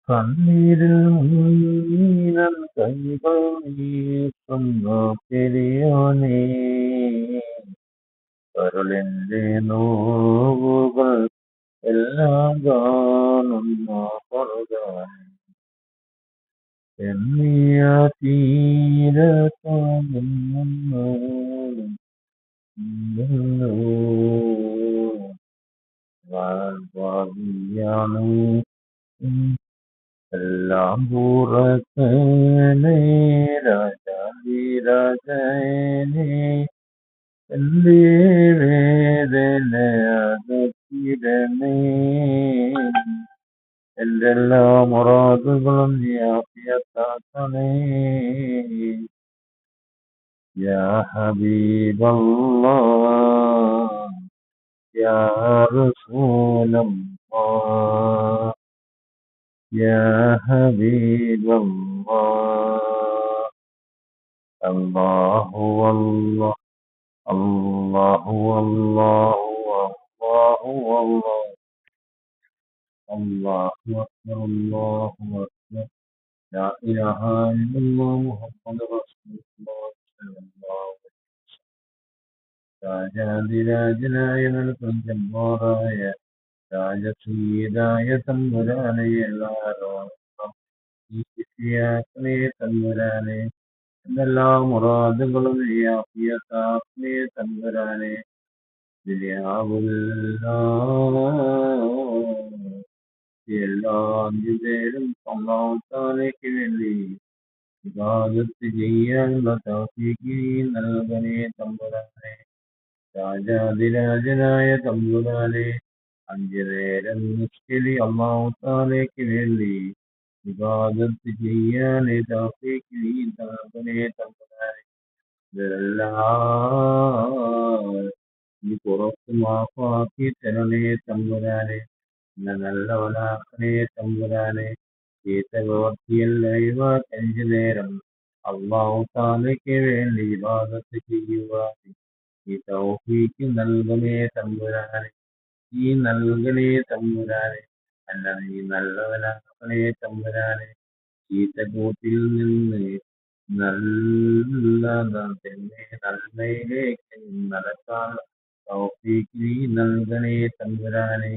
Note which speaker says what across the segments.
Speaker 1: കണ്ണീരിൽ മുങ്ങീനൻ കൈകൾ നീട്ടുന്ന പെരിയോനേ, കരളിന്റെ നോവുകൾ എല്ലാം കാണുന്ന പറുതാൻ എണ്ണിയ തീരത്താകുന്നു ഭാവിയാണ് എല്ലാം പുറത്തേനേ രാജാതിരാജനേ എന്റെ വേദന അകറ്റിടണേ എന്റെ എല്ലാ മുറാദുകളും നീ ആഫിയത്താക്കണേ യാ ഹബീബല്ലാഹ് യാ റസൂലല്ലാഹ് യാ ഹബീബല്ലാഹ് അല്ലാഹു അല്ലാഹ് അല്ലാഹു അല്ലാഹു അല്ലാഹു അല്ലാഹു അക്ബർ അല്ലാഹു അക്ബർ ലാ ഇലാഹ ഇല്ലല്ലാഹ് മുഹമ്മദ് റസൂലുള്ളാഹി സ്വല്ലല്ലാഹു അലൈഹി രാജാതിരാജനായ നൽകും ജബ്ബാറായ രാജസീതായ തമ്പുരാനെ എല്ലാവരും ഈ ശിഫിയാക്കണേ തമ്പുരാനെ എന്തെല്ലാം മുറാദുകളും നീ ആഫിയത്താക്കണേ തമ്പുരാനെ എല്ലാ അന്യതേരും അല്ലാഹുവിലേക്ക് വേണ്ടി ഇബാദത്ത് ചെയ്യാനുള്ള തൗഫീഖ് നൽകണേ തമ്പുരാനെ രാജാതിരാജനായ തമ്പുരാനെ അഞ്ചുനേരം നിഷ്കലി അല്ലാഹുവിലേക്ക് വേണ്ടി ഇബാദത്ത് ചെയ്യാൻ തൗഫീഖ് നൽകണേ തമ്പുരാനെ ഇതെല്ലാം ഈ പുറത്ത് മാഫാക്കി തരണേ തമ്പുരാനെ നല്ലവനാക്കണേ തമ്പുരാനെ ചീത്ത പ്രവർത്തിയല്ല അഞ്ചു നേരം അള്ളാഹു താലയ്ക്ക് വേണ്ടി ഇബാദത്ത് ചെയ്യുക ഈ തൗഫീക്ക് നൽകണേ തമ്പുരാനെ ഈ നൽകണേ തമ്പുരാനെ അല്ല നീ നല്ലവനാക്കണേ തമ്പുരാനെ ചീത്ത കൂട്ടിൽ നിന്ന് നന്മയിലേക്ക് നടക്കാൻ തൗഫീക്ക് നീ നൽകണേ തമ്പുരാനെ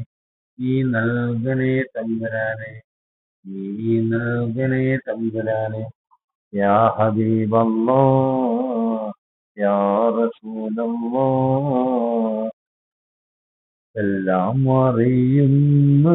Speaker 1: ഈ നൽകണേ തമ്പുരാനെ ഈ നൽകണേ തമ്പുരാനെ യാ ഹബീബല്ലാഹ് യാ റസൂലല്ലാഹ് എല്ലാം അറിയുന്ന